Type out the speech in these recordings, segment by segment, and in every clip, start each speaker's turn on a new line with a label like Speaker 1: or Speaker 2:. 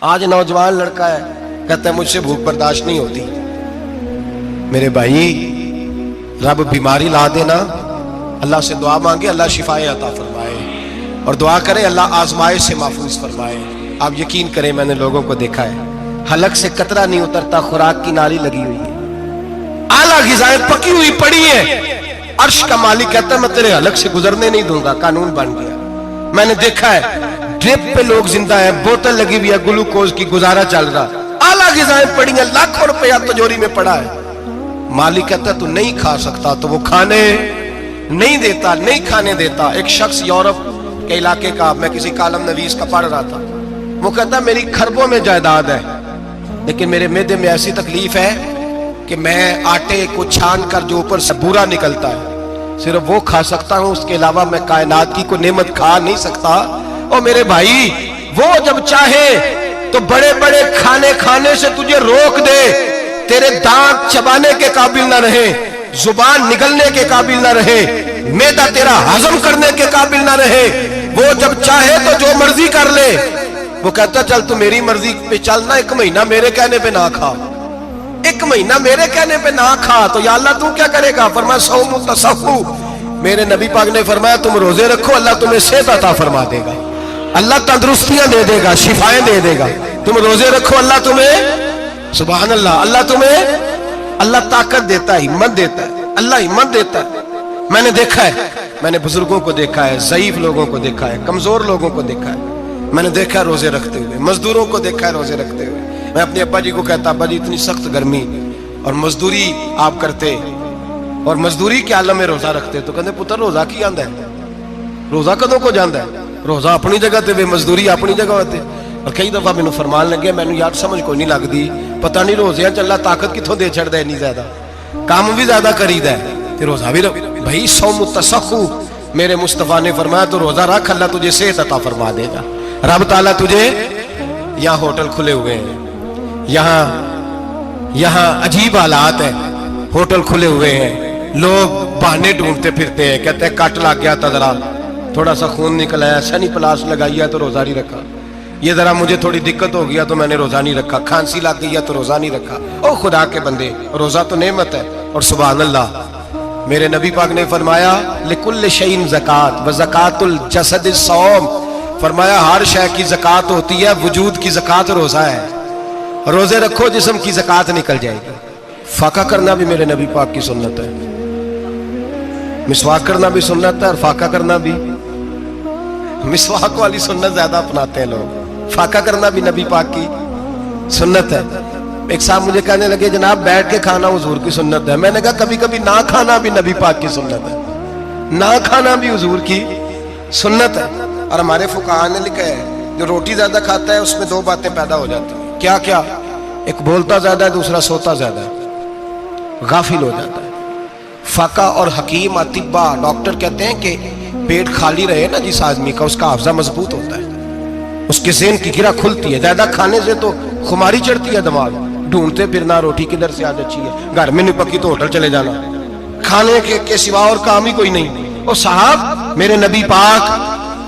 Speaker 1: آج نوجوان لڑکا ہے کہتا ہے مجھ سے بھوک برداشت نہیں ہوتی. میرے بھائی رب بیماری لا دینا, اللہ سے دعا مانگے اللہ شفائے عطا فرمائے, اور دعا کرے اللہ آزمائش سے محفوظ فرمائے. آپ یقین کریں میں نے لوگوں کو دیکھا ہے حلق سے قطرہ نہیں اترتا, خوراک کی نالی لگی ہوئی ہے, اعلیٰ غذائیں پکی ہوئی پڑی ہیں, عرش کا مالک کہتا ہے میں تیرے حلق سے گزرنے نہیں دوں گا. قانون بن گیا. میں نے دیکھا ہے ڈرپ پہ لوگ زندہ ہیں, بوتل لگی ہوئی ہے, گلوکوز کی گزارا چل رہا, اعلیٰ غذائیں پڑی ہیں, لاکھوں روپیہ تجوری میں پڑا ہے. مالک کہتا ہے تو نہیں کھا سکتا, تو وہ کھانے نہیں دیتا, نہیں کھانے دیتا. ایک شخص یورپ کے علاقے کا, میں کسی کالم نویس کا پڑھ رہا تھا, وہ کہتا میری کھربوں میں جائیداد ہے لیکن میرے معدے میں ایسی تکلیف ہے کہ میں آٹے کو چھان کر جو اوپر سے بورا نکلتا ہے صرف وہ کھا سکتا ہوں, اس کے علاوہ میں کائنات کی کوئی نعمت کھا نہیں سکتا. اور میرے بھائی وہ جب چاہے تو بڑے بڑے کھانے کھانے سے تجھے روک دے, تیرے دانت چبانے کے قابل نہ رہے, زبان نگلنے کے قابل نہ رہے, معدہ تیرا ہضم کرنے کے قابل نہ رہے, وہ جب چاہے تو جو مرضی کر لے. وہ کہتا چل تو میری مرضی پہ چلنا, ایک مہینہ میرے کہنے پہ نہ کھا, ایک مہینہ میرے کہنے پہ نہ کھا. تو یا اللہ تو کیا کرے گا؟ فرمایا صوم تصفو. میرے نبی پاک نے فرمایا تم روزے رکھو اللہ تمہیں صحت عطا فرما دے گا, اللہ تندرستیاں دے دے گا, شفائیں دے دے گا. تم روزے رکھو اللہ تمہیں, سبحان اللہ, اللہ تمہیں, اللہ طاقت دیتا ہے, ہمت دیتا ہے, اللہ ہمت دیتا ہے. میں نے دیکھا ہے, میں نے بزرگوں کو دیکھا ہے, ضعیف لوگوں کو دیکھا ہے, کمزور لوگوں کو دیکھا ہے, میں نے دیکھا ہے روزے رکھتے ہوئے, مزدوروں کو دیکھا ہے روزے رکھتے ہوئے. میں اپنے ابا جی کو کہتا ابا جی اتنی سخت گرمی اور مزدوری آپ کرتے اور مزدوری کے عالم میں روزہ رکھتے, تو کہتے پتر روزہ کی آندا ہے, روزہ کدوں کو جاندا ہے, روزہ اپنی جگہ تے وے مزدوری اپنی جگہ ہوتے. اور کئی دفعہ مینوں فرمان لگے, مینوں یار سمجھ کوئی نہیں لگدی, پتہ نہیں روزے چ اللہ طاقت کتھوں دے چھڑدا ہے, اتنی زیادہ کام بھی زیادہ کریدا ہے تے روزہ بھی بھائی صوم تصخو. میرے مصطفیٰ نے فرمایا تو روزہ رکھ اللہ تجھے صحت عطا فرما دے گا. رب تعالیٰ تجھے, یہاں ہوٹل کھلے ہوئے ہیں, یہاں عجیب حالات ہیں, ہوٹل کھلے ہوئے ہیں, لوگ بہانے ڈھونڈتے پھرتے ہیں, کہتے ہیں کٹ لگ گیا تھا, ذرا تھوڑا سا خون نکل آیا, سنی پلاس لگائی ہے تو روزہ نہیں رکھا, یہ ذرا مجھے تھوڑی دقت ہو گیا تو میں نے روزہ نہیں رکھا, کھانسی لگ گئی ہے تو روزہ نہیں رکھا. او خدا کے بندے, روزہ تو نعمت ہے. اور سبحان اللہ, میرے نبی پاک نے فرمایا لکل شیء زکات و زکات الجسد الصوم. فرمایا ہر شے کی زکات ہوتی ہے, وجود کی زکات روزہ ہے. روزے رکھو جسم کی زکات نکل جائے گی. فاقہ کرنا بھی میرے نبی پاک کی سنت ہے, مسواک کرنا بھی سنت ہے, اور فاقہ کرنا بھی. مسواک والی سنت زیادہ اپناتے ہیں لوگ, فاقہ کرنا بھی نبی پاک کی سنت ہے. ایک صاحب مجھے کہنے لگے جناب بیٹھ کے کھانا حضور کی سنت ہے. میں نے کہا کبھی کبھی نہ کھانا بھی نبی پاک کی سنت ہے, نہ کھانا بھی حضور کی سنت ہے. اور ہمارے فقہاء نے لکھا ہے جو روٹی زیادہ کھاتا ہے اس میں دو باتیں پیدا ہو جاتی ہیں. کیا کیا؟ ایک بولتا زیادہ ہے, دوسرا سوتا زیادہ ہے, غافل ہو جاتا ہے. فقہ اور حکیم اطباء ڈاکٹر کہتے ہیں کہ پیٹ خالی رہے نا جس آدمی کا, اس کا حافظہ مضبوط ہوتا ہے, اس کے ذہن کی گرہ کھلتی ہے. زیادہ کھانے سے تو خماری چڑھتی ہے, دماغ ڈھونڈتے پھرنا روٹی کدھر سے آج اچھی ہے, گھر میں نہیں پکی تو ہوٹل چلے جانا, کھانے کے سوا اور کام ہی کوئی نہیں. اور صاحب میرے نبی پاک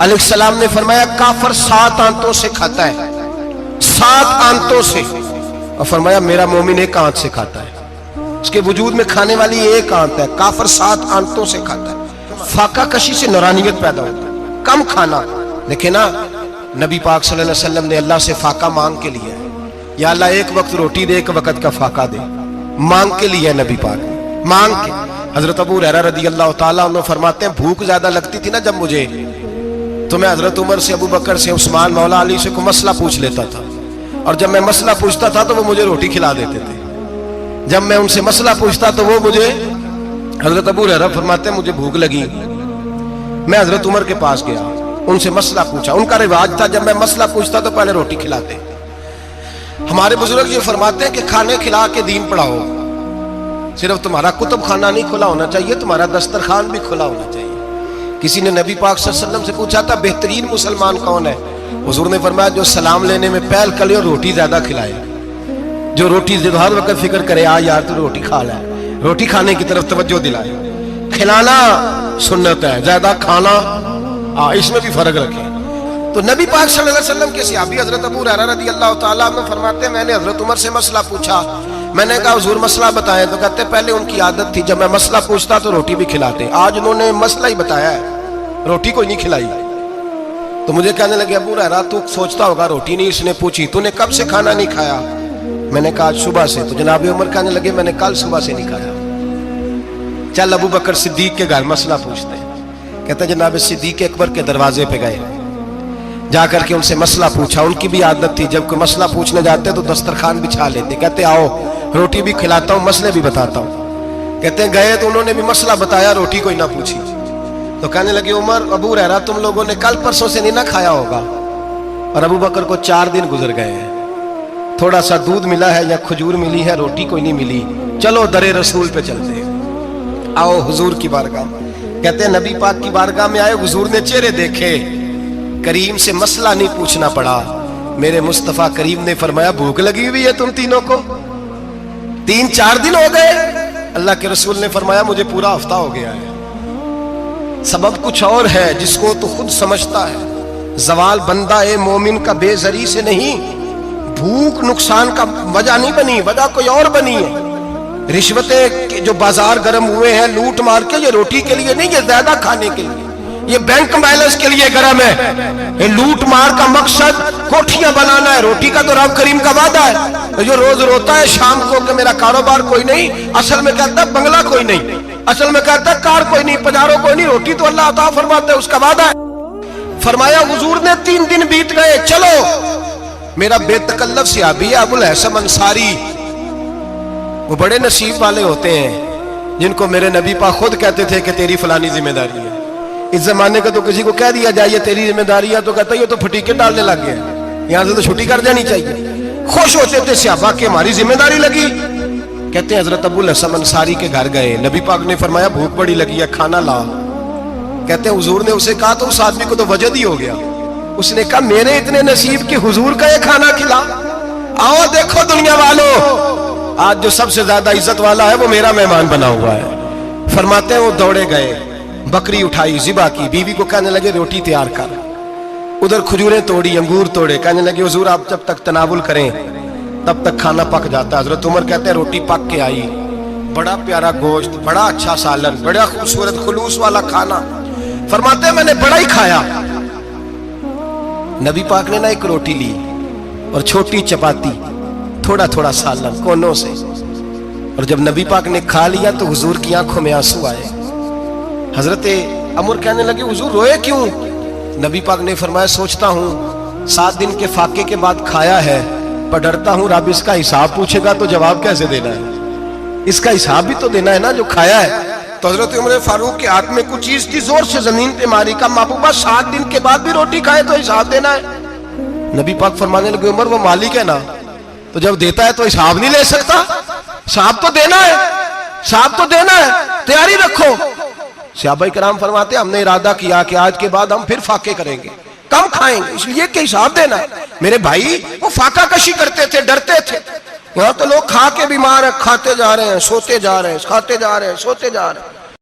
Speaker 1: علیہ السلام نے فرمایا کافر 7 آنتوں سے کھاتا ہے, 7 آنتوں سے. اور فرمایا میرا مومن 1 آنت سے کھاتا ہے, اس کے وجود میں کھانے والی 1 آنت ہے. کافر 7 آنتوں سے کھاتا ہے. فاقہ کشی سے نورانیت پیدا ہوتا ہے, کم کھانا. دیکھیں نا نبی پاک صلی اللہ علیہ وسلم نے اللہ سے فاقہ مانگ کے لیا ہے, یا اللہ 1 وقت روٹی دے, 1 وقت کا فاقہ دے, مانگ کے لیا ہے نبی پاک نے, مانگ کے. حضرت ابو ہریرہ رضی اللہ تعالیٰ عنہ فرماتے ہیں بھوک زیادہ لگتی تھی نا جب مجھے, تو میں حضرت عمر سے, ابو بکر سے, عثمان, مولا علی سے کوئی مسئلہ پوچھ لیتا تھا, اور جب میں مسئلہ پوچھتا تھا تو وہ مجھے روٹی کھلا دیتے تھے. جب میں ان سے مسئلہ پوچھتا تو وہ مجھے, حضرت ابو ہریرہ فرماتے ہیں مجھے بھوک لگی, میں حضرت عمر کے پاس گیا, ان سے مسئلہ پوچھا. ان کا رواج تھا جب میں مسئلہ پوچھتا تو پہلے روٹی کھلاتے. ہمارے بزرگ یہ فرماتے ہیں کہ کھانے کھلا کے دین پڑھاؤ, صرف تمہارا کتب خانہ نہیں کھلا ہونا چاہیے, تمہارا دسترخوان بھی کھلا ہونا چاہیے. کسی نے نبی پاک صلی اللہ علیہ وسلم سے پوچھا تھا بہترین مسلمان کون ہے؟ حضور نے فرمایا جو سلام لینے میں پہل کرے اور روٹی زیادہ کھلائے, جو روٹی ہر وقت فکر کرے آ یار تو روٹی کھا لے, روٹی کھانے کی طرف توجہ دلائے. کھلانا سنت ہے, زیادہ کھانا اس میں بھی فرق رکھیں. تو نبی پاک صلی اللہ علیہ وسلم کے صحابی حضرت ابو ہریرہ رضی اللہ تعالیٰ عنہ فرماتے ہیں میں نے حضرت عمر سے مسئلہ پوچھا، میں نے کہا حضور مسئلہ بتائیں، تو کہتے پہلے ان کی عادت تھی جب میں مسئلہ پوچھتا تو روٹی بھی کھلاتے، آج انہوں نے مسئلہ ہی بتایا ہے، روٹی کوئی نہیں کھلائی۔ تو مجھے کہنے لگے ابو ہریرہ تو سوچتا ہوگا روٹی نہیں اس نے پوچھی، تو نے کب سے کھانا نہیں کھایا؟ میں نے کہا صبح سے۔ تو جناب عمر کہنے لگے میں نے کل صبح سے نہیں کھایا، چل ابو بکر صدیق کے گھر مسئلہ پوچھتے ہیں۔ کہتے ہیں جناب صدیق اکبر کے دروازے پہ گئے، جا کر کے ان سے مسئلہ پوچھا۔ ان کی بھی عادت تھی جب کوئی مسئلہ پوچھنے جاتے تو دسترخوان بچھا لیتے، کہتے آؤ روٹی بھی کھلاتا ہوں مسئلے بھی بتاتا ہوں۔ کہتے ہیں گئے تو انہوں نے بھی مسئلہ بتایا، روٹی کوئی نہ پوچھی۔ تو کہنے لگے عمر ابو ہریرہ تم لوگوں نے کل پرسوں سے نہیں نہ کھایا ہوگا، اور ابو بکر کو 4 دن گزر گئے ہیں، تھوڑا سا دودھ ملا ہے یا کھجور ملی ہے، روٹی کوئی نہیں ملی، چلو در رسول پہ چلتے ہیں، آؤ حضور کی بارگاہ۔ کہتے ہیں نبی پاک کی بارگاہ میں آئے، حضور نے چہرے دیکھے، کریم سے مسئلہ نہیں پوچھنا پڑا۔ میرے مصطفیٰ کریم نے فرمایا بھوک لگی ہوئی ہے تم تینوں کو؟ 3-4 دن ہو گئے؟ اللہ کے رسول نے فرمایا مجھے پورا ہفتہ ہو گیا ہے۔ سبب کچھ اور ہے جس کو تو خود سمجھتا ہے، زوال بندہ مومن کا بے زری سے نہیں، بھوک نقصان کا وجہ نہیں بنی، وجہ کوئی اور بنی ہے۔ رشوتیں جو بازار گرم ہوئے ہیں لوٹ مار کے، یہ روٹی کے لیے نہیں، یہ زیادہ کھانے کے لیے، یہ بینک بیلنس کے لیے گرم ہے۔ یہ لوٹ مار کا مقصد کوٹھیاں بنانا ہے، روٹی کا تو رب کریم کا وعدہ ہے۔ جو روز روتا ہے شام کو کہ میرا کاروبار کوئی نہیں، اصل میں کہتا ہے بنگلہ کوئی نہیں، اصل میں کہتا ہے کار کوئی نہیں، پجارو کوئی نہیں، روٹی تو اللہ عطا فرماتا ہے، اس کا وعدہ ہے۔ فرمایا حضور نے 3 دن بیت گئے، چلو میرا بے تکلف صحابی ہے ابو الحسن انصاری، وہ بڑے نصیب والے ہوتے ہیں جن کو میرے نبی پاک خود کہتے تھے کہ تیری فلانی ذمہ داری ہے۔ اس زمانے کا تو کسی کو کہہ دیا جائے یہ تیری ذمہ داری ہے تو کہتا ہے یہ تو پھٹیکے ڈالنے لگ گیا، یہاں سے تو چھٹی کر جانی چاہیے۔ خوش ہوتے تھے صحابہ کہ ہماری ذمہ داری لگی۔ کہتے ہیں حضرت ابو الحسن انصاری کے گھر گئے، نبی پاک نے فرمایا بھوک بڑی لگی ہے کھانا لا۔ کہتے ہیں حضور نے اسے کہا تو اس آدمی کو تو وجد ہی ہو گیا، اس نے کہا میرے اتنے نصیب کہ حضور کا یہ کھانا کھلا۔ آؤ دیکھو دنیا والوں، آج جو سب سے زیادہ عزت والا ہے وہ میرا مہمان بنا ہوا ہے۔ فرماتے ہیں وہ دوڑے گئے، بکری اٹھائی ذبح کی، بیوی کو کہنے لگے روٹی تیار کر، ادھر کھجوریں توڑی، انگور توڑے، کہنے لگے حضور آپ جب تک تناول کریں تب تک کھانا پک جاتا ہے۔ حضرت عمر کہتے ہیں روٹی پک کے آئی، بڑا پیارا گوشت، بڑا اچھا سالن، بڑا خوبصورت خلوص والا کھانا۔ فرماتے ہیں میں نے بڑا ہی کھایا۔ نبی پاک نے نہ ایک روٹی لی اور چھوٹی چپاتی، تھوڑا تھوڑا سالن کونوں سے، اور جب نبی پاک نے کھا لیا تو حضور کی آنکھوں میں آنسو آئے۔ حضرت عمر کہنے لگے حضور روئے کیوں؟ نبی پاک نے فرمایا سوچتا ہوں 7 دن کے فاقے کے بعد کھایا ہے، پر ڈرتا ہوں رب اس کا حساب پوچھے گا تو جواب کیسے دینا ہے، اس کا حساب بھی تو دینا ہے نا جو کھایا ہے۔ تو حضرت عمر فاروق کے ہاتھ میں کچھ چیز تھی، زور سے زمین پہ ماری، کا محبوبہ 7 دن کے بعد بھی روٹی کھائے تو حساب دینا ہے۔ نبی پاک فرمانے لگے عمر وہ مالک ہے نا، تو جب دیتا ہے تو حساب نہیں لے سکتا، حساب تو دینا ہے، حساب تو دینا ہے، تیاری رکھو۔ صحابہ کرام فرماتے ہیں ہم نے ارادہ کیا کہ آج کے بعد ہم پھر فاقے کریں گے، کم کھائیں گے، اس لیے کہ حساب دینا ہے۔ میرے بھائی وہ فاقہ کشی کرتے تھے، ڈرتے تھے۔ یہاں تو لوگ کھا کے بیمار ہیں، کھاتے جا رہے ہیں سوتے جا رہے ہیں، کھاتے جا رہے ہیں سوتے جا رہے ہیں۔